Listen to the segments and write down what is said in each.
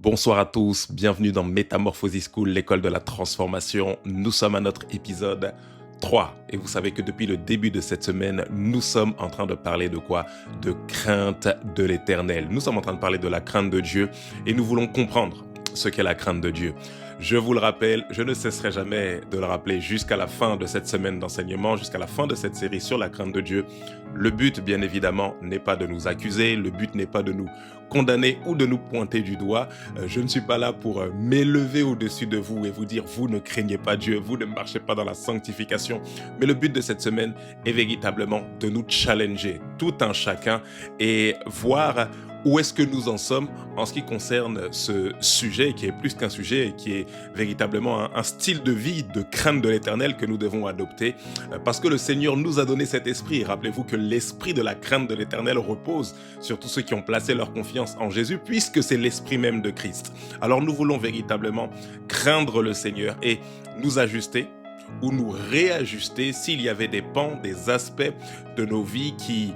Bonsoir à tous, bienvenue dans Metamorphosis School, l'école de la transformation. Nous sommes à notre épisode 3 et vous savez que depuis le début de cette semaine, nous sommes en train de parler de quoi? De crainte de l'Éternel. Nous sommes en train de parler de la crainte de Dieu et nous voulons comprendre ce qu'est la crainte de Dieu. Je vous le rappelle, je ne cesserai jamais de le rappeler jusqu'à la fin de cette semaine d'enseignement, jusqu'à la fin de cette série sur la crainte de Dieu. Le but, bien évidemment, n'est pas de nous accuser, le but n'est pas de nous condamner ou de nous pointer du doigt. Je ne suis pas là pour m'élever au-dessus de vous et vous dire vous ne craignez pas Dieu, vous ne marchez pas dans la sanctification. Mais le but de cette semaine est véritablement de nous challenger, tout un chacun, et voir où est-ce que nous en sommes en ce qui concerne ce sujet qui est plus qu'un sujet et qui est véritablement un style de vie de crainte de l'Éternel que nous devons adopter parce que le Seigneur nous a donné cet esprit. Rappelez-vous que l'esprit de la crainte de l'Éternel repose sur tous ceux qui ont placé leur confiance en Jésus puisque c'est l'esprit même de Christ. Alors nous voulons véritablement craindre le Seigneur et nous ajuster ou nous réajuster s'il y avait des pans, des aspects de nos vies qui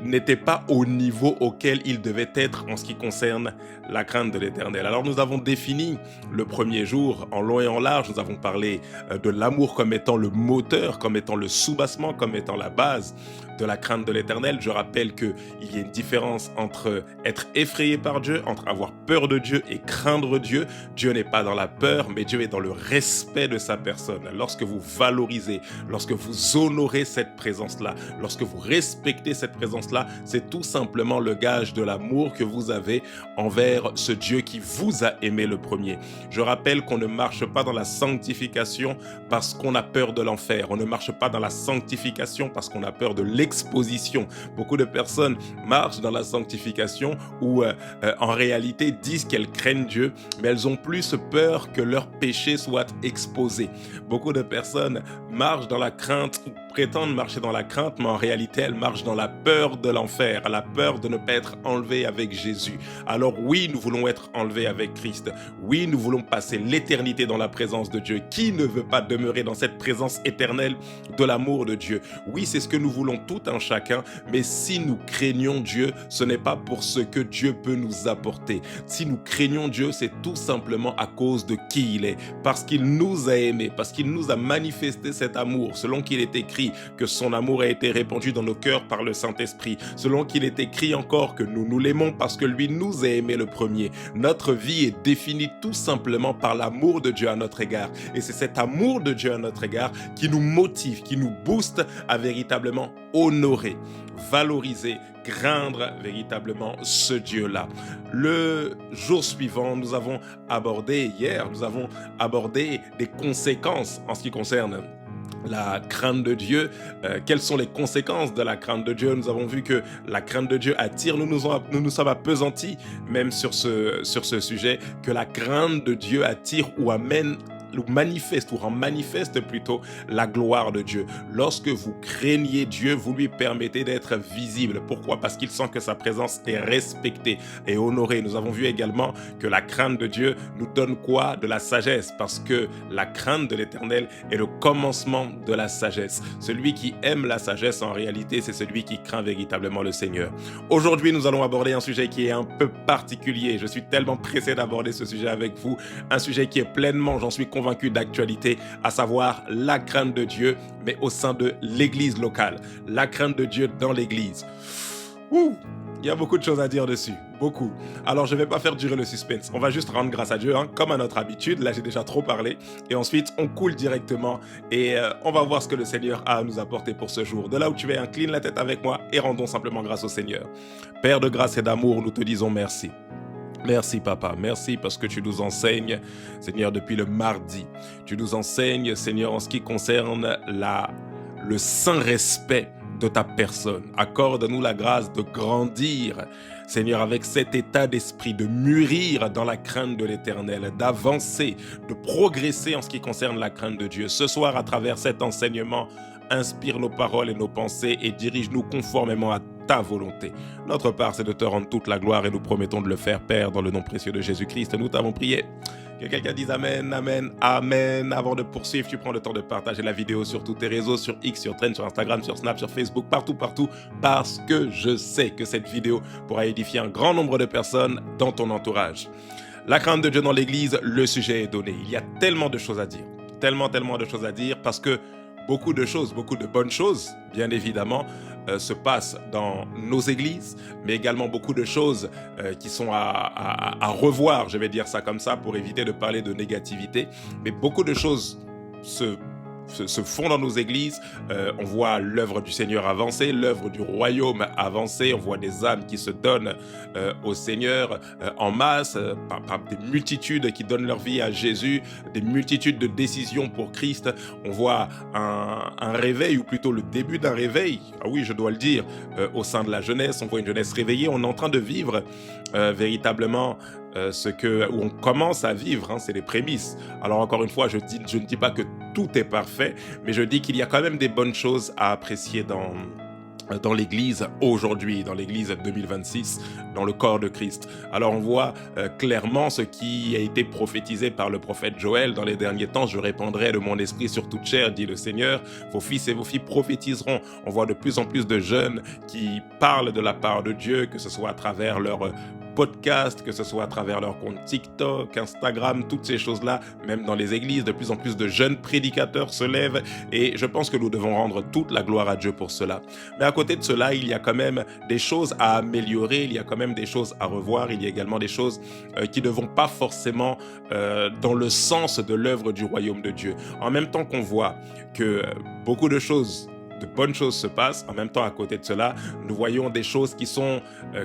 n'étaient pas au niveau auquel ils devaient être en ce qui concerne la crainte de l'Éternel. Alors nous avons défini le premier jour en long et en large, nous avons parlé de l'amour comme étant le moteur, comme étant le soubassement, comme étant la base de la crainte de l'Éternel. Je rappelle qu'il y a une différence entre être effrayé par Dieu, entre avoir peur de Dieu et craindre Dieu. Dieu n'est pas dans la peur, mais Dieu est dans le respect de sa personne. Lorsque vous valorisez, lorsque vous honorez cette présence-là, lorsque vous respectez cette présence-là, c'est tout simplement le gage de l'amour que vous avez envers ce Dieu qui vous a aimé le premier. Je rappelle qu'on ne marche pas dans la sanctification parce qu'on a peur de l'enfer. On ne marche pas dans la sanctification parce qu'on a peur de l'exposition. Beaucoup de personnes marchent dans la sanctification ou en réalité disent qu'elles craignent Dieu, mais elles ont plus peur que leurs péchés soient exposés. Beaucoup de personnes marchent dans la crainte ou prétendent marcher dans la crainte, mais en réalité, elles marchent dans la peur de l'enfer, la peur de ne pas être enlevées avec Jésus. Alors oui, nous voulons être enlevés avec Christ. Oui, nous voulons passer l'éternité dans la présence de Dieu. Qui ne veut pas demeurer dans cette présence éternelle de l'amour de Dieu? Oui, c'est ce que nous voulons tout un chacun, mais si nous craignons Dieu, ce n'est pas pour ce que Dieu peut nous apporter. Si nous craignons Dieu, c'est tout simplement à cause de qui il est, parce qu'il nous a aimés, parce qu'il nous a manifesté cet amour, selon qu'il est écrit que son amour a été répandu dans nos cœurs par le Saint-Esprit, selon qu'il est écrit encore que nous l'aimons parce que lui nous a aimés le premier. Notre vie est définie tout simplement par l'amour de Dieu à notre égard, et c'est cet amour de Dieu à notre égard qui nous motive, qui nous booste à véritablement honorer, valoriser, craindre véritablement ce Dieu-là. Le jour suivant, nous avons abordé des conséquences en ce qui concerne la crainte de Dieu. Quelles sont les conséquences de la crainte de Dieu? Nous avons vu que la crainte de Dieu attire, nous nous sommes appesantis même sur ce sujet, que la crainte de Dieu attire ou amène ou rend manifeste plutôt la gloire de Dieu. Lorsque vous craignez Dieu, vous lui permettez d'être visible. Pourquoi? Parce qu'il sent que sa présence est respectée et honorée. Nous avons vu également que la crainte de Dieu nous donne quoi? De la sagesse, parce que la crainte de l'Éternel est le commencement de la sagesse. Celui qui aime la sagesse, en réalité, c'est celui qui craint véritablement le Seigneur. Aujourd'hui, nous allons aborder un sujet qui est un peu particulier. Je suis tellement pressé d'aborder ce sujet avec vous. Un sujet qui est pleinement, j'en suis convaincu, d'actualité, à savoir la crainte de Dieu, mais au sein de l'église locale. La crainte de Dieu dans l'église. Il y a beaucoup de choses à dire dessus, beaucoup. Alors je ne vais pas faire durer le suspense, on va juste rendre grâce à Dieu, comme à notre habitude. Là j'ai déjà trop parlé, et ensuite on coule directement, et on va voir ce que le Seigneur a à nous apporter pour ce jour. De là où tu es, incline la tête avec moi, et rendons simplement grâce au Seigneur. Père de grâce et d'amour, nous te disons merci. Merci papa, merci parce que tu nous enseignes, Seigneur, depuis le mardi. Tu nous enseignes, Seigneur, en ce qui concerne le saint respect de ta personne. Accorde-nous la grâce de grandir, Seigneur, avec cet état d'esprit, de mûrir dans la crainte de l'Éternel, d'avancer, de progresser en ce qui concerne la crainte de Dieu. Ce soir, à travers cet enseignement, inspire nos paroles et nos pensées et dirige-nous conformément à ta volonté. Notre part, c'est de te rendre toute la gloire et nous promettons de le faire, Père, dans le nom précieux de Jésus-Christ. Nous t'avons prié. Que quelqu'un dise Amen, Amen, Amen. Avant de poursuivre, tu prends le temps de partager la vidéo sur tous tes réseaux, sur X, sur Trend, sur Instagram, sur Snap, sur Facebook, partout, parce que je sais que cette vidéo pourra édifier un grand nombre de personnes dans ton entourage. La crainte de Dieu dans l'Église, le sujet est donné. Il y a tellement de choses à dire. Tellement de choses à dire parce que beaucoup de bonnes choses, bien évidemment, se passent dans nos églises, mais également beaucoup de choses qui sont à revoir, je vais dire ça comme ça, pour éviter de parler de négativité. Mais beaucoup de choses se font dans nos églises. On voit l'œuvre du Seigneur avancer, l'œuvre du royaume avancer. On voit des âmes qui se donnent au Seigneur en masse, par des multitudes qui donnent leur vie à Jésus, des multitudes de décisions pour Christ. On voit un réveil, ou plutôt le début d'un réveil, ah oui, je dois le dire, au sein de la jeunesse. On voit une jeunesse réveillée. On est en train de vivre véritablement où on commence à vivre, hein, c'est les prémices. Alors encore une fois, je ne dis pas que tout est parfait, mais je dis qu'il y a quand même des bonnes choses à apprécier dans l'Église aujourd'hui, dans l'Église 2026, dans le corps de Christ. Alors on voit clairement ce qui a été prophétisé par le prophète Joël dans les derniers temps. Je répandrai de mon esprit sur toute chair, dit le Seigneur. Vos fils et vos filles prophétiseront. On voit de plus en plus de jeunes qui parlent de la part de Dieu, que ce soit à travers leur podcast, que ce soit à travers leur compte TikTok, Instagram, toutes ces choses-là, même dans les églises, de plus en plus de jeunes prédicateurs se lèvent et je pense que nous devons rendre toute la gloire à Dieu pour cela. Mais à côté de cela, il y a quand même des choses à améliorer, il y a quand même des choses à revoir, il y a également des choses qui ne vont pas forcément dans le sens de l'œuvre du royaume de Dieu. En même temps qu'on voit que beaucoup de bonnes choses se passent. En même temps, à côté de cela, nous voyons des choses qui sont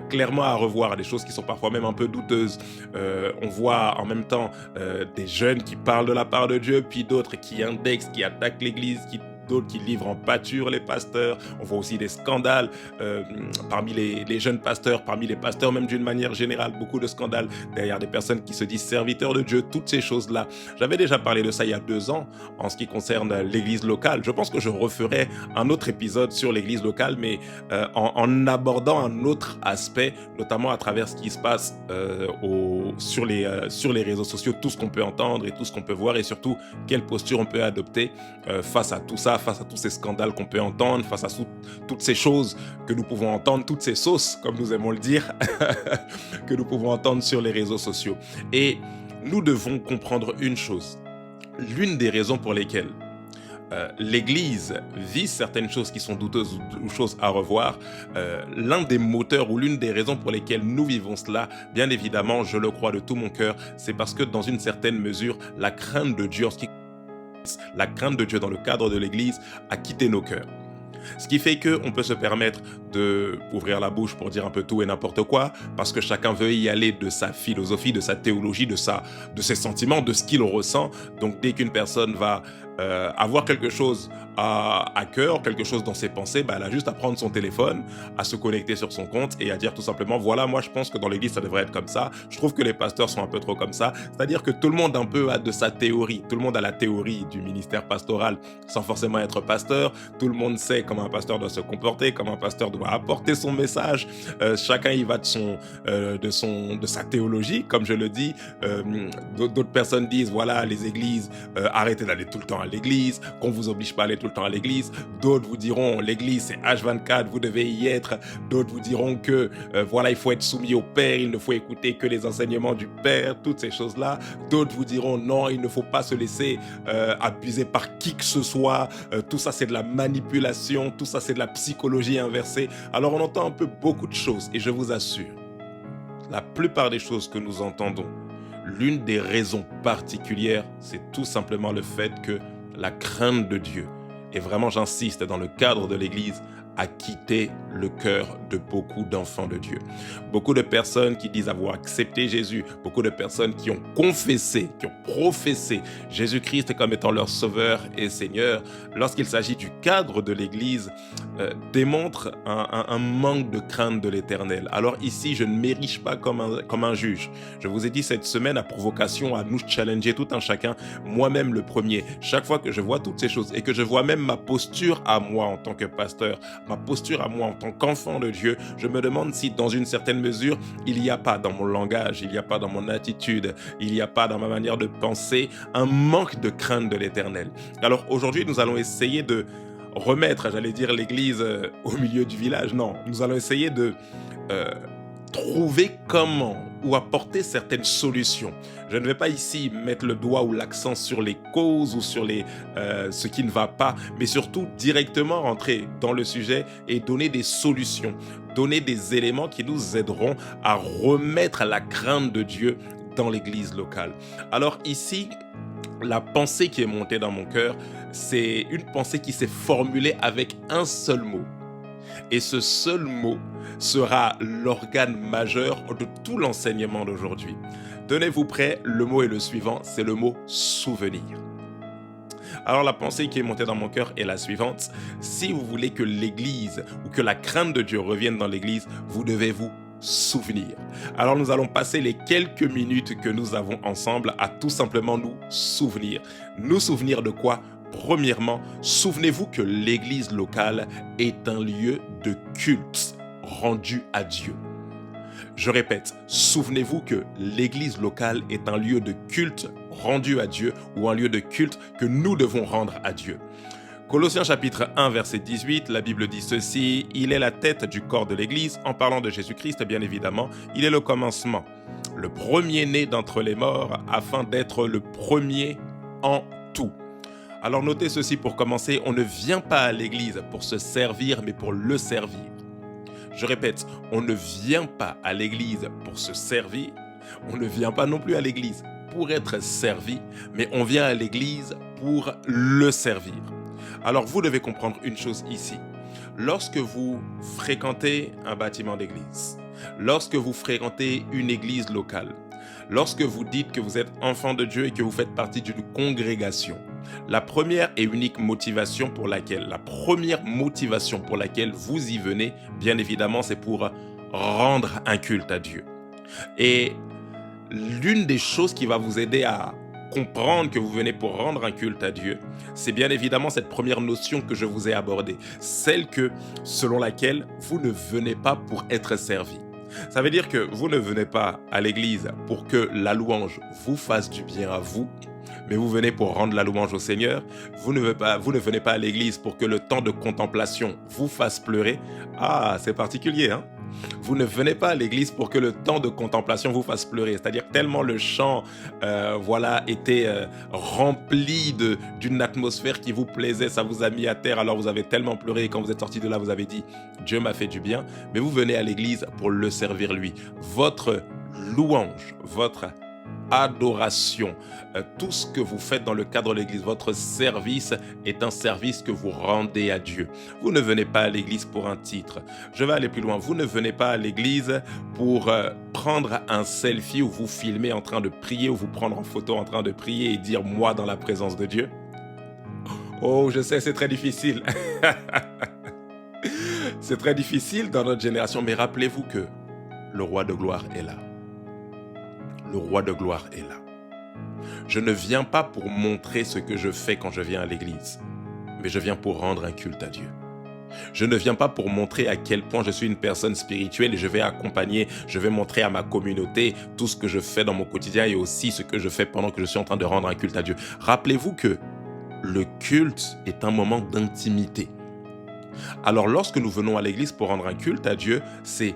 clairement à revoir, des choses qui sont parfois même un peu douteuses. On voit en même temps des jeunes qui parlent de la part de Dieu, puis d'autres qui indexent, qui attaquent l'Église, d'autres qui livrent en pâture les pasteurs. On voit aussi des scandales parmi les jeunes pasteurs, parmi les pasteurs même d'une manière générale, beaucoup de scandales derrière des personnes qui se disent serviteurs de Dieu, toutes ces choses-là. J'avais déjà parlé de ça il y a 2 ans en ce qui concerne l'église locale. Je pense que je referai un autre épisode sur l'église locale, mais en abordant un autre aspect, notamment à travers ce qui se passe sur les réseaux sociaux, tout ce qu'on peut entendre et tout ce qu'on peut voir et surtout quelle posture on peut adopter face à tout ça, face à tous ces scandales qu'on peut entendre, face à toutes ces choses que nous pouvons entendre, toutes ces sauces, comme nous aimons le dire, que nous pouvons entendre sur les réseaux sociaux. Et nous devons comprendre une chose. L'une des raisons pour lesquelles l'Église vit certaines choses qui sont douteuses ou choses à revoir, l'un des moteurs ou l'une des raisons pour lesquelles nous vivons cela, bien évidemment, je le crois de tout mon cœur, c'est parce que dans une certaine mesure, la crainte de Dieu, la crainte de Dieu dans le cadre de l'Église a quitté nos cœurs. Ce qui fait qu'on peut se permettre d'ouvrir la bouche pour dire un peu tout et n'importe quoi, parce que chacun veut y aller de sa philosophie, de sa théologie, de ses sentiments, de ce qu'il ressent. Donc dès qu'une personne va avoir quelque chose à cœur, quelque chose dans ses pensées, elle a juste à prendre son téléphone, à se connecter sur son compte et à dire tout simplement, voilà, moi je pense que dans l'église ça devrait être comme ça, je trouve que les pasteurs sont un peu trop comme ça. C'est-à-dire que tout le monde un peu a de sa théorie, tout le monde a la théorie du ministère pastoral sans forcément être pasteur, tout le monde sait comment un pasteur doit se comporter, comment un pasteur doit apporter son message, chacun y va de sa théologie, comme je le dis. D'autres personnes disent, voilà, les églises, arrêtez d'aller tout le temps à l'église, qu'on vous oblige pas à aller tout le temps à l'église. D'autres vous diront, l'église c'est H24, vous devez y être. D'autres vous diront que voilà, il faut être soumis au Père, il ne faut écouter que les enseignements du Père, toutes ces choses-là. D'autres vous diront, non, il ne faut pas se laisser abuser par qui que ce soit. Tout ça c'est de la manipulation, tout ça c'est de la psychologie inversée. Alors on entend un peu beaucoup de choses et je vous assure, la plupart des choses que nous entendons, l'une des raisons particulières, c'est tout simplement le fait que la crainte de Dieu, et vraiment j'insiste dans le cadre de l'Église, a quitté le cœur de beaucoup d'enfants de Dieu. Beaucoup de personnes qui disent avoir accepté Jésus, beaucoup de personnes qui ont confessé, qui ont professé Jésus-Christ comme étant leur sauveur et Seigneur, lorsqu'il s'agit du cadre de l'Église, démontrent un manque de crainte de l'Éternel. Alors ici, je ne m'érige pas comme un juge. Je vous ai dit cette semaine à provocation à nous challenger tout un chacun, moi-même le premier. Chaque fois que je vois toutes ces choses et que je vois même ma posture à moi en tant que pasteur, ma posture à moi en tant qu'enfant de Dieu, je me demande si dans une certaine mesure, il n'y a pas dans mon langage, il n'y a pas dans mon attitude, il n'y a pas dans ma manière de penser un manque de crainte de l'Éternel. Alors aujourd'hui, nous allons essayer de remettre, j'allais dire, l'église au milieu du village. Non, nous allons essayer de trouver comment ou apporter certaines solutions. Je ne vais pas ici mettre le doigt ou l'accent sur les causes ou sur ce qui ne va pas, mais surtout directement rentrer dans le sujet et donner des solutions, donner des éléments qui nous aideront à remettre la crainte de Dieu dans l'église locale. Alors ici, la pensée qui est montée dans mon cœur, c'est une pensée qui s'est formulée avec un seul mot. Et ce seul mot sera l'organe majeur de tout l'enseignement d'aujourd'hui. Tenez-vous prêts, le mot est le suivant, c'est le mot souvenir. Alors la pensée qui est montée dans mon cœur est la suivante. Si vous voulez que l'Église ou que la crainte de Dieu revienne dans l'Église, vous devez vous souvenir. Alors nous allons passer les quelques minutes que nous avons ensemble à tout simplement nous souvenir. Nous souvenir de quoi ? Premièrement, souvenez-vous que l'église locale est un lieu de culte rendu à Dieu. Je répète, souvenez-vous que l'église locale est un lieu de culte rendu à Dieu ou un lieu de culte que nous devons rendre à Dieu. Colossiens chapitre 1 verset 18, la Bible dit ceci, « Il est la tête du corps de l'église », en parlant de Jésus-Christ bien évidemment, il est le commencement, le premier-né d'entre les morts afin d'être le premier en tout. Alors notez ceci pour commencer, on ne vient pas à l'église pour se servir, mais pour le servir. Je répète, on ne vient pas à l'église pour se servir, on ne vient pas non plus à l'église pour être servi, mais on vient à l'église pour le servir. Alors vous devez comprendre une chose ici. Lorsque vous fréquentez un bâtiment d'église, lorsque vous fréquentez une église locale, lorsque vous dites que vous êtes enfant de Dieu et que vous faites partie d'une congrégation, la première et unique motivation pour laquelle vous y venez, bien évidemment, c'est pour rendre un culte à Dieu. Et l'une des choses qui va vous aider à comprendre que vous venez pour rendre un culte à Dieu, c'est bien évidemment cette première notion que je vous ai abordée, celle selon laquelle vous ne venez pas pour être servi. Ça veut dire que vous ne venez pas à l'église pour que la louange vous fasse du bien à vous, mais vous venez pour rendre la louange au Seigneur. Vous ne venez pas à l'église pour que le temps de contemplation vous fasse pleurer. Ah, c'est particulier, hein? Vous ne venez pas à l'église pour que le temps de contemplation vous fasse pleurer. C'est-à-dire tellement le chant était rempli d'une atmosphère qui vous plaisait, ça vous a mis à terre, alors vous avez tellement pleuré et quand vous êtes sorti de là, vous avez dit « Dieu m'a fait du bien ». Mais vous venez à l'église pour le servir lui. Votre louange, votre adoration, tout ce que vous faites dans le cadre de l'église, votre service est un service que vous rendez à Dieu. Vous ne venez pas à l'église pour un titre. Je vais aller plus loin. Vous ne venez pas à l'église pour prendre un selfie ou vous filmer en train de prier ou vous prendre en photo en train de prier et dire « moi dans la présence de Dieu ». Oh, je sais, c'est très difficile. C'est très difficile dans notre génération, mais rappelez-vous que le roi de gloire est là. Le roi de gloire est là. Je ne viens pas pour montrer ce que je fais quand je viens à l'église, mais je viens pour rendre un culte à Dieu. Je ne viens pas pour montrer à quel point je suis une personne spirituelle et je vais montrer à ma communauté tout ce que je fais dans mon quotidien et aussi ce que je fais pendant que je suis en train de rendre un culte à Dieu. Rappelez-vous que le culte est un moment d'intimité. Alors lorsque nous venons à l'église pour rendre un culte à Dieu, c'est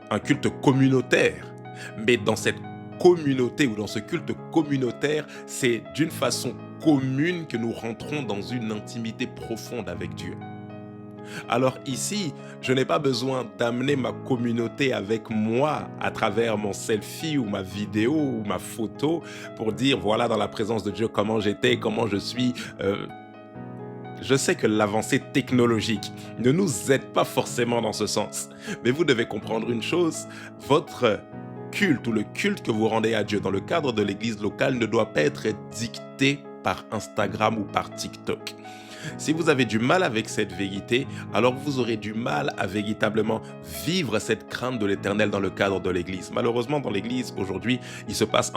un culte communautaire. Mais dans cette communauté ou dans ce culte communautaire, c'est d'une façon commune que nous rentrons dans une intimité profonde avec Dieu. Alors ici, je n'ai pas besoin d'amener ma communauté avec moi à travers mon selfie ou ma vidéo ou ma photo pour dire voilà dans la présence de Dieu comment j'étais, comment je suis. Je sais que l'avancée technologique ne nous aide pas forcément dans ce sens, mais vous devez comprendre une chose, votre culte ou le culte que vous rendez à Dieu dans le cadre de l'église locale ne doit pas être dicté par Instagram ou par TikTok. Si vous avez du mal avec cette vérité, alors vous aurez du mal à véritablement vivre cette crainte de l'Éternel dans le cadre de l'église. Malheureusement, dans l'église, aujourd'hui, il se passe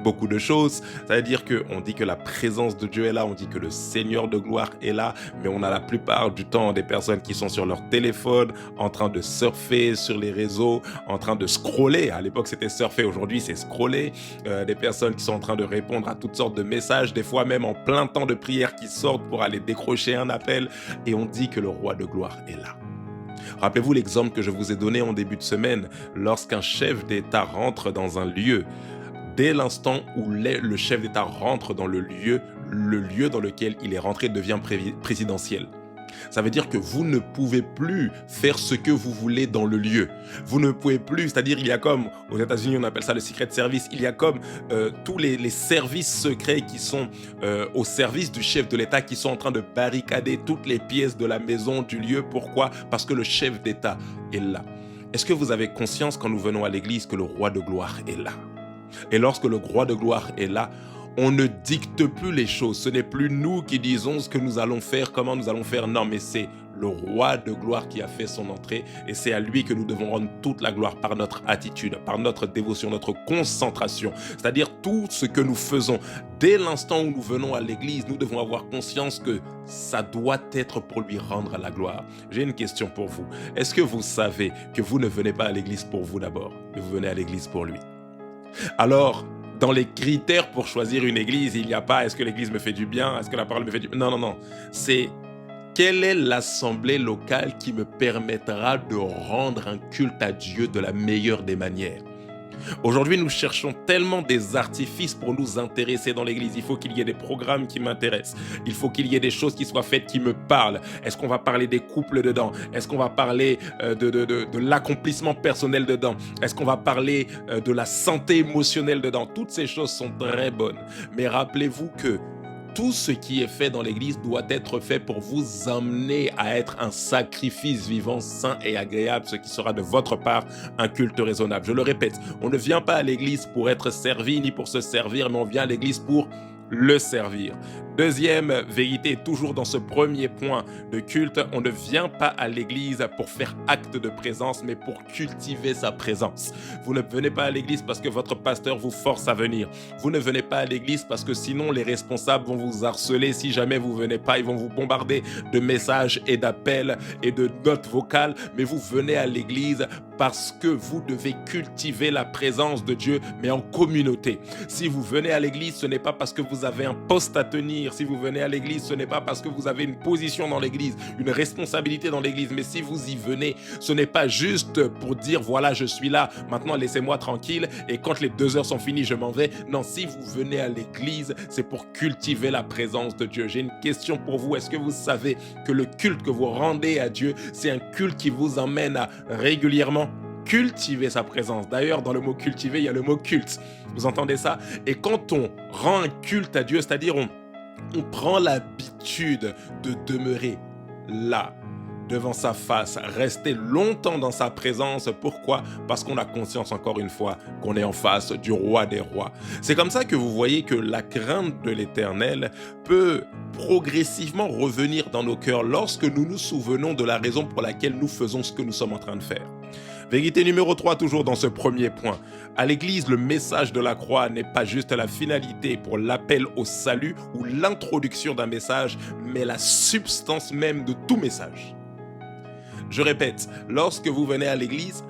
beaucoup de choses. Ça veut dire qu'on dit que la présence de Dieu est là, on dit que le Seigneur de gloire est là, mais on a la plupart du temps des personnes qui sont sur leur téléphone, en train de surfer sur les réseaux, en train de scroller. À l'époque, c'était surfer, aujourd'hui, c'est scroller. Des personnes qui sont en train de répondre à toutes sortes de messages, des fois même en plein temps de prière qui sortent pour aller décrocher un appel. Et on dit que le roi de gloire est là. Rappelez-vous l'exemple que je vous ai donné en début de semaine. Lorsqu'un chef d'État rentre dans un lieu, dès l'instant où le chef d'État rentre dans le lieu dans lequel il est rentré devient présidentiel. Ça veut dire que vous ne pouvez plus faire ce que vous voulez dans le lieu. Vous ne pouvez plus, c'est-à-dire il y a comme, aux États-Unis on appelle ça le Secret Service, il y a comme tous les services secrets qui sont au service du chef de l'État, qui sont en train de barricader toutes les pièces de la maison, du lieu. Pourquoi? Parce que le chef d'État est là. Est-ce que vous avez conscience quand nous venons à l'église que le roi de gloire est là? Et lorsque le roi de gloire est là, on ne dicte plus les choses. Ce n'est plus nous qui disons ce que nous allons faire, comment nous allons faire. Non, mais c'est le roi de gloire qui a fait son entrée et c'est à lui que nous devons rendre toute la gloire par notre attitude, par notre dévotion, notre concentration. C'est-à-dire tout ce que nous faisons. Dès l'instant où nous venons à l'église, nous devons avoir conscience que ça doit être pour lui rendre la gloire. J'ai une question pour vous. Est-ce que vous savez que vous ne venez pas à l'église pour vous d'abord, mais vous venez à l'église pour lui? Alors, dans les critères pour choisir une église, il n'y a pas « est-ce que l'église me fait du bien? Est-ce que la parole me fait du bien ?» Non, non, non. C'est « quelle est l'assemblée locale qui me permettra de rendre un culte à Dieu de la meilleure des manières ?» Aujourd'hui, nous cherchons tellement des artifices pour nous intéresser dans l'église. Il faut qu'il y ait des programmes qui m'intéressent. Il faut qu'il y ait des choses qui soient faites qui me parlent. Est-ce qu'on va parler des couples dedans? Est-ce qu'on va parler de l'accomplissement personnel dedans? Est-ce qu'on va parler de la santé émotionnelle dedans? Toutes ces choses sont très bonnes. Mais rappelez-vous que tout ce qui est fait dans l'église doit être fait pour vous amener à être un sacrifice vivant, saint et agréable, ce qui sera de votre part un culte raisonnable. Je le répète, on ne vient pas à l'église pour être servi ni pour se servir, mais on vient à l'église pour le servir. Deuxième vérité, toujours dans ce premier point de culte, on ne vient pas à l'église pour faire acte de présence, mais pour cultiver sa présence. Vous ne venez pas à l'église parce que votre pasteur vous force à venir. Vous ne venez pas à l'église parce que sinon les responsables vont vous harceler. Si jamais vous venez pas, ils vont vous bombarder de messages et d'appels et de notes vocales. Mais vous venez à l'église parce que vous devez cultiver la présence de Dieu, mais en communauté. Si vous venez à l'église, ce n'est pas parce que vous avez un poste à tenir. Si vous venez à l'église, ce n'est pas parce que vous avez une position dans l'église, une responsabilité dans l'église. Mais si vous y venez, ce n'est pas juste pour dire, voilà, je suis là, maintenant laissez-moi tranquille et quand les 2 heures sont finies, je m'en vais. Non, si vous venez à l'église, c'est pour cultiver la présence de Dieu. J'ai une question pour vous. Est-ce que vous savez que le culte que vous rendez à Dieu, c'est un culte qui vous emmène à régulièrement cultiver sa présence? D'ailleurs, dans le mot cultiver, il y a le mot culte. Vous entendez ça? Et quand on rend un culte à Dieu, c'est-à-dire on prend l'habitude de demeurer là, devant sa face, rester longtemps dans sa présence. Pourquoi? Parce qu'on a conscience, encore une fois, qu'on est en face du roi des rois. C'est comme ça que vous voyez que la crainte de l'Éternel peut progressivement revenir dans nos cœurs lorsque nous nous souvenons de la raison pour laquelle nous faisons ce que nous sommes en train de faire. Vérité numéro 3, toujours dans ce premier point. À l'église, le message de la croix n'est pas juste la finalité pour l'appel au salut ou l'introduction d'un message, mais la substance même de tout message. Je répète, lorsque vous venez à l'église,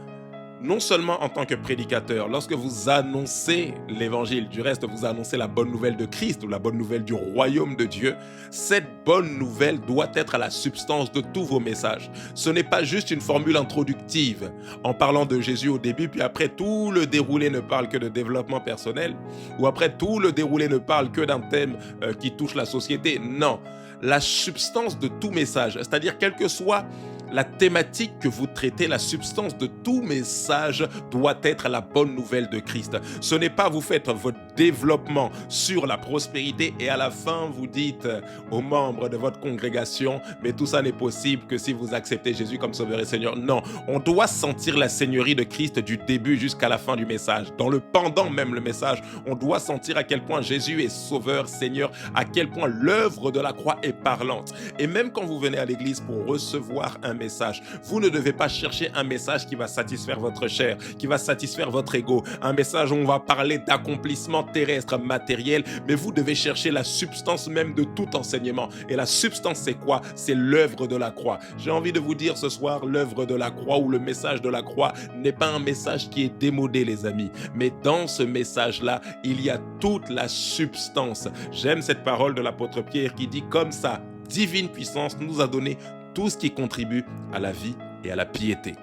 non seulement en tant que prédicateur, lorsque vous annoncez l'évangile, du reste vous annoncez la bonne nouvelle de Christ ou la bonne nouvelle du royaume de Dieu, cette bonne nouvelle doit être à la substance de tous vos messages. Ce n'est pas juste une formule introductive en parlant de Jésus au début, puis après tout le déroulé ne parle que de développement personnel, ou après tout le déroulé ne parle que d'un thème qui touche la société. Non, la substance de tout message, c'est-à-dire quelle que soit la thématique que vous traitez, la substance de tout message doit être la bonne nouvelle de Christ. Ce n'est pas vous faites votre développement sur la prospérité et à la fin vous dites aux membres de votre congrégation, mais tout ça n'est possible que si vous acceptez Jésus comme Sauveur et Seigneur. Non, on doit sentir la Seigneurie de Christ du début jusqu'à la fin du message. Dans le pendant même le message, on doit sentir à quel point Jésus est Sauveur, Seigneur, à quel point l'œuvre de la croix est parlante. Et même quand vous venez à l'église pour recevoir un message, vous ne devez pas chercher un message qui va satisfaire votre chair, qui va satisfaire votre ego, un message où on va parler d'accomplissement terrestre, matériel, mais vous devez chercher la substance même de tout enseignement. Et la substance, c'est quoi? C'est l'œuvre de la croix. J'ai envie de vous dire ce soir, l'œuvre de la croix ou le message de la croix n'est pas un message qui est démodé, les amis, mais dans ce message-là, il y a toute la substance. J'aime cette parole de l'apôtre Pierre qui dit comme ça, divine puissance nous a donné tout ce qui contribue à la vie et à la piété.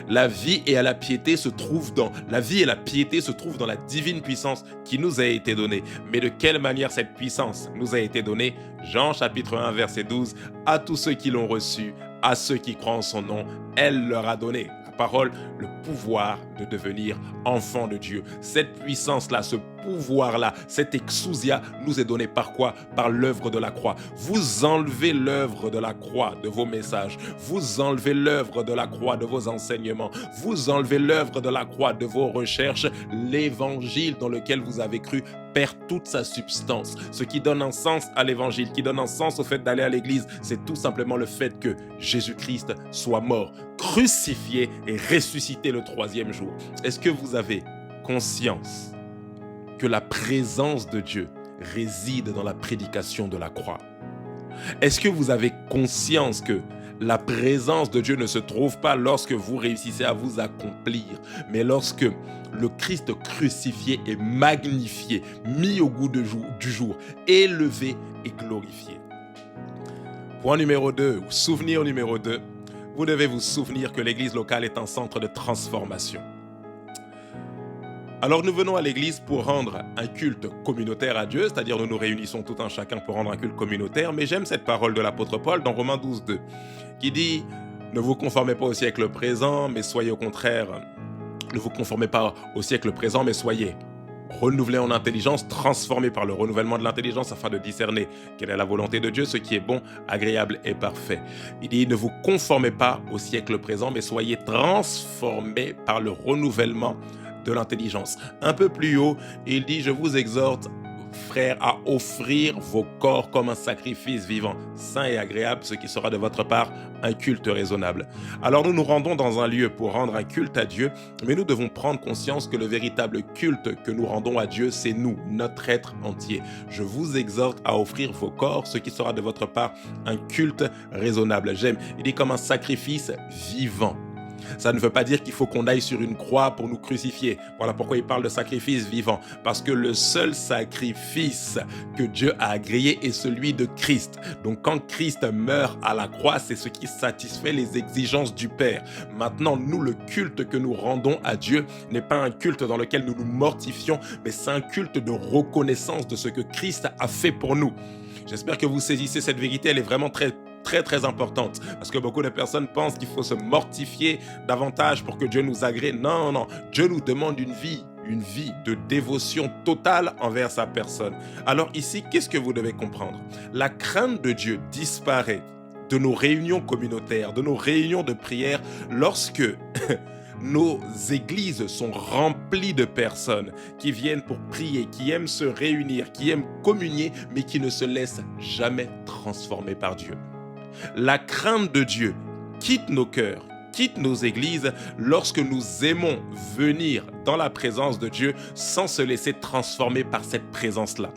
La vie et la piété se trouvent dans la divine puissance qui nous a été donnée. Mais de quelle manière cette puissance nous a été donnée? Jean chapitre 1 verset 12, à tous ceux qui l'ont reçu, à ceux qui croient en son nom, elle leur a donné la parole, le pouvoir de devenir enfants de Dieu. Cette puissance-là, ce pouvoir-là, cette exousia nous est donné par quoi? Par l'œuvre de la croix. Vous enlevez l'œuvre de la croix de vos messages. Vous enlevez l'œuvre de la croix de vos enseignements. Vous enlevez l'œuvre de la croix de vos recherches. L'évangile dans lequel vous avez cru perd toute sa substance. Ce qui donne un sens à l'évangile, qui donne un sens au fait d'aller à l'église, c'est tout simplement le fait que Jésus-Christ soit mort, crucifié et ressuscité le 3e jour. Est-ce que vous avez conscience que la présence de Dieu réside dans la prédication de la croix? Est-ce que vous avez conscience que la présence de Dieu ne se trouve pas lorsque vous réussissez à vous accomplir, mais lorsque le Christ crucifié est magnifié, mis au goût du jour, élevé et glorifié? Point numéro 2, ou souvenir numéro 2, vous devez vous souvenir que l'église locale est un centre de transformation. Alors nous venons à l'église pour rendre un culte communautaire à Dieu, c'est-à-dire nous nous réunissons tout un chacun pour rendre un culte communautaire, mais j'aime cette parole de l'apôtre Paul dans Romains 12, 2, qui dit « Ne vous conformez pas au siècle présent, mais soyez au contraire, ne vous conformez pas au siècle présent, mais soyez renouvelés en intelligence, transformés par le renouvellement de l'intelligence afin de discerner quelle est la volonté de Dieu, ce qui est bon, agréable et parfait. » Il dit « Ne vous conformez pas au siècle présent, mais soyez transformés par le renouvellement de l'intelligence. » Un peu plus haut, il dit « Je vous exhorte, frères, à offrir vos corps comme un sacrifice vivant, saint et agréable, ce qui sera de votre part un culte raisonnable. » Alors nous nous rendons dans un lieu pour rendre un culte à Dieu, mais nous devons prendre conscience que le véritable culte que nous rendons à Dieu, c'est nous, notre être entier. Je vous exhorte à offrir vos corps, ce qui sera de votre part un culte raisonnable. J'aime, il dit comme un sacrifice vivant. Ça ne veut pas dire qu'il faut qu'on aille sur une croix pour nous crucifier. Voilà pourquoi il parle de sacrifice vivant. Parce que le seul sacrifice que Dieu a agréé est celui de Christ. Donc quand Christ meurt à la croix, c'est ce qui satisfait les exigences du Père. Maintenant, nous, le culte que nous rendons à Dieu n'est pas un culte dans lequel nous nous mortifions, mais c'est un culte de reconnaissance de ce que Christ a fait pour nous. J'espère que vous saisissez cette vérité, elle est vraiment très importante, parce que beaucoup de personnes pensent qu'il faut se mortifier davantage pour que Dieu nous agrée. Non, Dieu nous demande une vie de dévotion totale envers sa personne. Alors ici, qu'est-ce que vous devez comprendre? La crainte de Dieu disparaît de nos réunions communautaires, de nos réunions de prière, lorsque nos églises sont remplies de personnes qui viennent pour prier, qui aiment se réunir, qui aiment communier, mais qui ne se laissent jamais transformer par Dieu. La crainte de Dieu quitte nos cœurs, quitte nos églises lorsque nous aimons venir dans la présence de Dieu sans se laisser transformer par cette présence-là.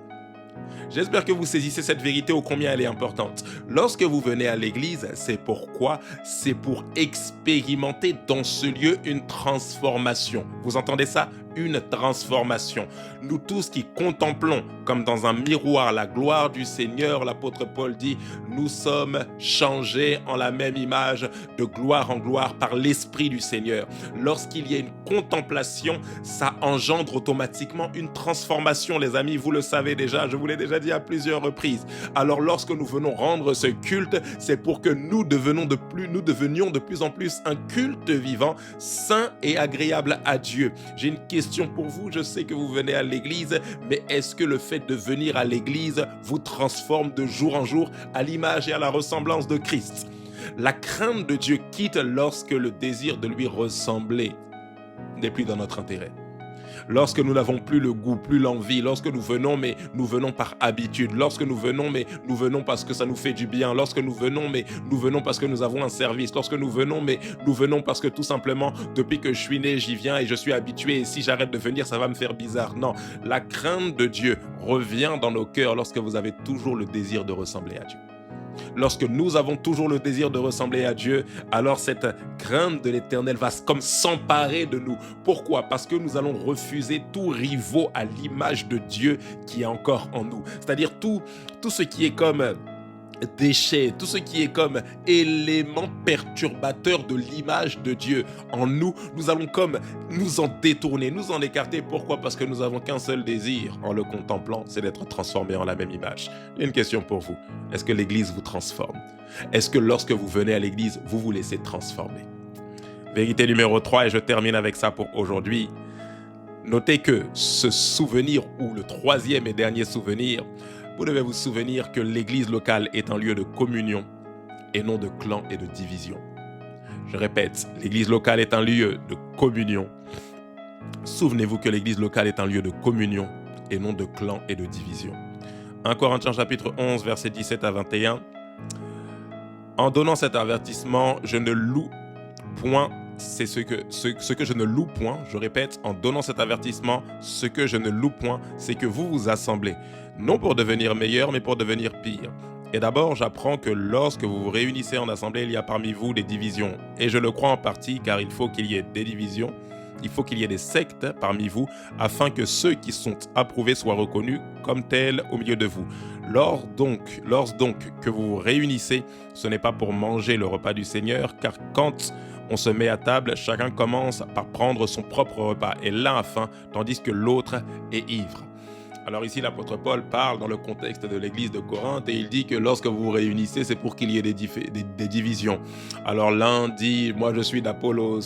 J'espère que vous saisissez cette vérité ô combien elle est importante. Lorsque vous venez à l'église, c'est pourquoi? C'est pour expérimenter dans ce lieu une transformation. Vous entendez ça? Une transformation. Nous tous qui contemplons comme dans un miroir la gloire du Seigneur, l'apôtre Paul dit, nous sommes changés en la même image de gloire en gloire par l'Esprit du Seigneur. Lorsqu'il y a une contemplation, ça engendre automatiquement une transformation, les amis, vous le savez déjà, je vous l'ai déjà dit à plusieurs reprises. Alors lorsque nous venons rendre ce culte, c'est pour que nous devenions de plus en plus un culte vivant, saint et agréable à Dieu. J'ai une question pour vous, je sais que vous venez à l'église, mais est-ce que le fait de venir à l'église vous transforme de jour en jour à l'image et à la ressemblance de Christ? La crainte de Dieu quitte lorsque le désir de lui ressembler n'est plus dans notre intérêt. Lorsque nous n'avons plus le goût, plus l'envie, lorsque nous venons, mais nous venons par habitude, lorsque nous venons, mais nous venons parce que ça nous fait du bien, lorsque nous venons, mais nous venons parce que nous avons un service, lorsque nous venons, mais nous venons parce que tout simplement, depuis que je suis né, j'y viens et je suis habitué et si j'arrête de venir, ça va me faire bizarre. Non, la crainte de Dieu revient dans nos cœurs lorsque vous avez toujours le désir de ressembler à Dieu. Lorsque nous avons toujours le désir de ressembler à Dieu, alors cette crainte de l'Éternel va comme s'emparer de nous. Pourquoi? Parce que nous allons refuser tout rivaux à l'image de Dieu qui est encore en nous. C'est-à-dire tout ce qui est comme déchets, tout ce qui est comme élément perturbateur de l'image de Dieu en nous, nous allons comme nous en détourner, nous en écarter. Pourquoi? Parce que nous avons qu'un seul désir en le contemplant, c'est d'être transformé en la même image. J'ai une question pour vous. Est-ce que l'Église vous transforme? Est-ce que lorsque vous venez à l'Église, vous vous laissez transformer? Vérité numéro 3, et je termine avec ça pour aujourd'hui. Notez que ce souvenir, ou le troisième et dernier souvenir, vous devez vous souvenir que l'église locale est un lieu de communion et non de clan et de division. Je répète, l'église locale est un lieu de communion. Souvenez-vous que l'église locale est un lieu de communion et non de clan et de division. 1 Corinthiens chapitre 11, versets 17 à 21. En donnant cet avertissement, je ne loue point, c'est ce que je ne loue point, je répète, en donnant cet avertissement, ce que je ne loue point, c'est que vous vous assemblez, non pour devenir meilleur, mais pour devenir pire. Et d'abord, j'apprends que lorsque vous vous réunissez en assemblée, il y a parmi vous des divisions. Et je le crois en partie, car il faut qu'il y ait des divisions, il faut qu'il y ait des sectes parmi vous, afin que ceux qui sont approuvés soient reconnus comme tels au milieu de vous. Lors donc que vous vous réunissez, ce n'est pas pour manger le repas du Seigneur, car quand on se met à table, chacun commence par prendre son propre repas, et l'un a faim, tandis que l'autre est ivre. Alors ici, l'apôtre Paul parle dans le contexte de l'église de Corinthe et il dit que lorsque vous vous réunissez, c'est pour qu'il y ait des divisions. Alors l'un dit « moi je suis d'Apollos »,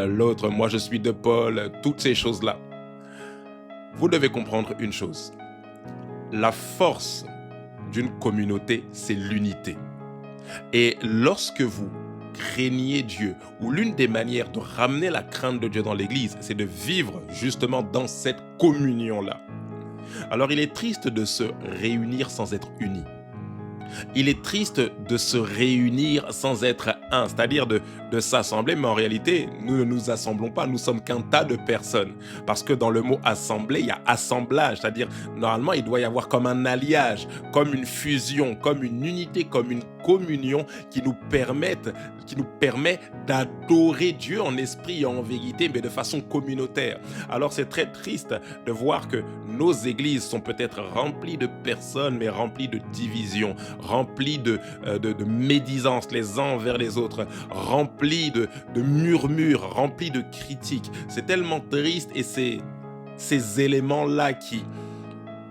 l'autre « moi je suis de Paul », toutes ces choses-là. Vous devez comprendre une chose. La force d'une communauté, c'est l'unité. Et lorsque vous craignez Dieu, ou l'une des manières de ramener la crainte de Dieu dans l'église, c'est de vivre justement dans cette communion-là. Alors il est triste de se réunir sans être unis. Il est triste de se réunir sans être un, c'est-à-dire de s'assembler, mais en réalité, nous ne nous assemblons pas, nous sommes qu'un tas de personnes. Parce que dans le mot assembler, il y a assemblage, c'est-à-dire normalement, il doit y avoir comme un alliage, comme une fusion, comme une unité, comme une communion qui nous permet d'adorer Dieu en esprit et en vérité, mais de façon communautaire. Alors c'est très triste de voir que nos églises sont peut-être remplies de personnes, mais remplies de divisions, remplies de médisance les uns envers les autres, remplies de murmures, remplies de critiques. C'est tellement triste et ces éléments-là qui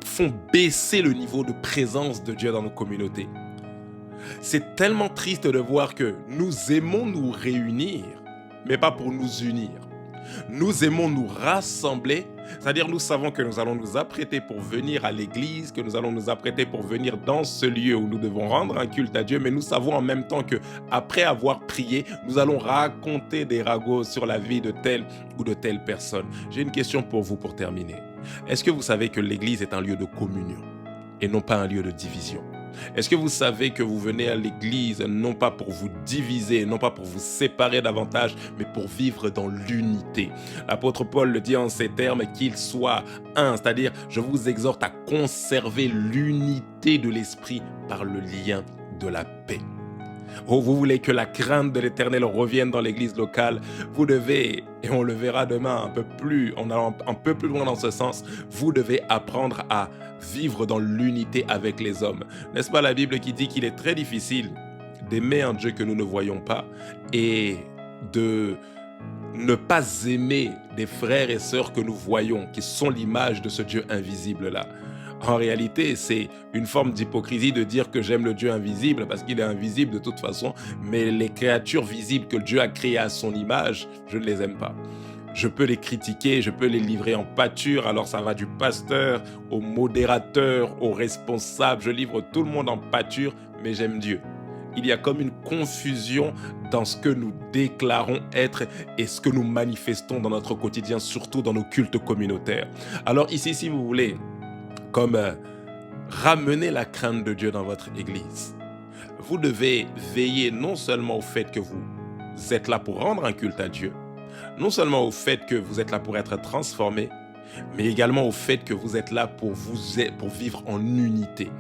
font baisser le niveau de présence de Dieu dans nos communautés. C'est tellement triste de voir que nous aimons nous réunir, mais pas pour nous unir. Nous aimons nous rassembler, c'est-à-dire nous savons que nous allons nous apprêter pour venir à l'église, que nous allons nous apprêter pour venir dans ce lieu où nous devons rendre un culte à Dieu, mais nous savons en même temps que après avoir prié, nous allons raconter des ragots sur la vie de telle ou de telle personne. J'ai une question pour vous pour terminer. Est-ce que vous savez que l'église est un lieu de communion et non pas un lieu de division? Est-ce que vous savez que vous venez à l'église non pas pour vous diviser, non pas pour vous séparer davantage, mais pour vivre dans l'unité? L'apôtre Paul le dit en ces termes, qu'il soit un, c'est-à-dire je vous exhorte à conserver l'unité de l'esprit par le lien de la paix. Oh, vous voulez que la crainte de l'Éternel revienne dans l'église locale, vous devez, et on le verra demain en allant un peu plus loin dans ce sens, vous devez apprendre à vivre dans l'unité avec les hommes. N'est-ce pas la Bible qui dit qu'il est très difficile d'aimer un Dieu que nous ne voyons pas et de ne pas aimer des frères et sœurs que nous voyons, qui sont l'image de ce Dieu invisible-là? En réalité, c'est une forme d'hypocrisie de dire que j'aime le Dieu invisible parce qu'il est invisible de toute façon, mais les créatures visibles que Dieu a créées à son image, je ne les aime pas. Je peux les critiquer, je peux les livrer en pâture, alors ça va du pasteur au modérateur, au responsable, je livre tout le monde en pâture, mais j'aime Dieu. Il y a comme une confusion dans ce que nous déclarons être et ce que nous manifestons dans notre quotidien, surtout dans nos cultes communautaires. Alors ici, si vous voulez, comme ramener la crainte de Dieu dans votre église, vous devez veiller non seulement au fait que vous êtes là pour rendre un culte à Dieu, non seulement au fait que vous êtes là pour être transformé, mais également au fait que vous êtes là pour vivre en unité.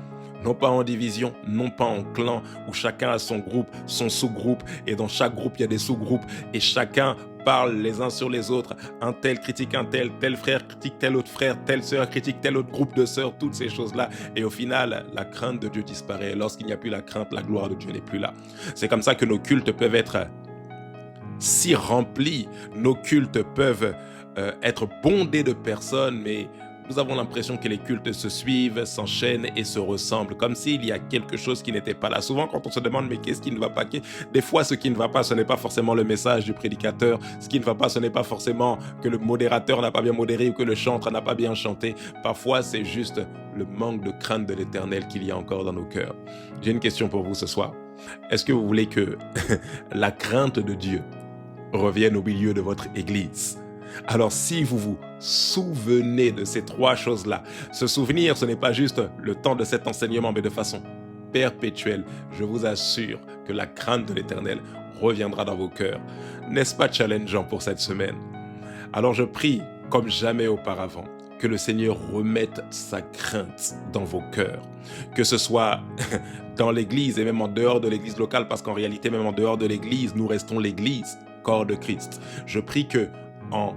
non pas en division, non pas en clan, où chacun a son groupe, son sous-groupe, et dans chaque groupe, il y a des sous-groupes, et chacun parle les uns sur les autres. Un tel critique un tel frère critique tel autre frère, telle sœur critique tel autre groupe de sœurs, toutes ces choses-là. Et au final, la crainte de Dieu disparaît. Lorsqu'il n'y a plus la crainte, la gloire de Dieu n'est plus là. C'est comme ça que nos cultes peuvent être si remplis, nos cultes peuvent être bondés de personnes, mais nous avons l'impression que les cultes se suivent, s'enchaînent et se ressemblent, comme s'il y a quelque chose qui n'était pas là. Souvent, quand on se demande, mais qu'est-ce qui ne va pas? Des fois, ce qui ne va pas, ce n'est pas forcément le message du prédicateur. Ce qui ne va pas, ce n'est pas forcément que le modérateur n'a pas bien modéré ou que le chanteur n'a pas bien chanté. Parfois, c'est juste le manque de crainte de l'Éternel qu'il y a encore dans nos cœurs. J'ai une question pour vous ce soir. Est-ce que vous voulez que la crainte de Dieu revienne au milieu de votre église? Alors si vous vous souvenez de ces trois choses-là, se souvenir, ce n'est pas juste le temps de cet enseignement, mais de façon perpétuelle, je vous assure que la crainte de l'Éternel reviendra dans vos cœurs. N'est-ce pas challengeant pour cette semaine? Alors je prie, comme jamais auparavant, que le Seigneur remette sa crainte dans vos cœurs, que ce soit dans l'église et même en dehors de l'église locale, parce qu'en réalité, même en dehors de l'église, nous restons l'église, corps de Christ. Je prie que en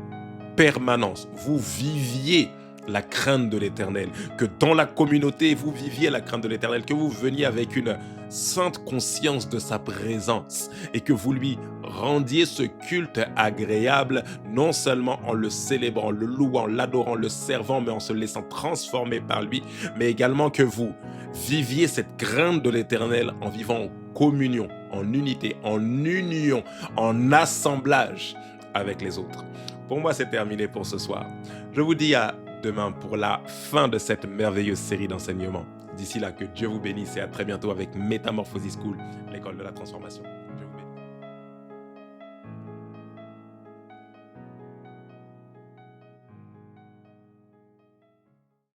permanence, vous viviez la crainte de l'Éternel, que dans la communauté, vous viviez la crainte de l'Éternel, que vous veniez avec une sainte conscience de sa présence et que vous lui rendiez ce culte agréable, non seulement en le célébrant, le louant, l'adorant, le servant, mais en se laissant transformer par lui, mais également que vous viviez cette crainte de l'Éternel en vivant en communion, en unité, en union, en assemblage avec les autres. Pour moi, c'est terminé pour ce soir. Je vous dis à demain pour la fin de cette merveilleuse série d'enseignements. D'ici là, que Dieu vous bénisse et à très bientôt avec Metamorphosis School, l'école de la transformation.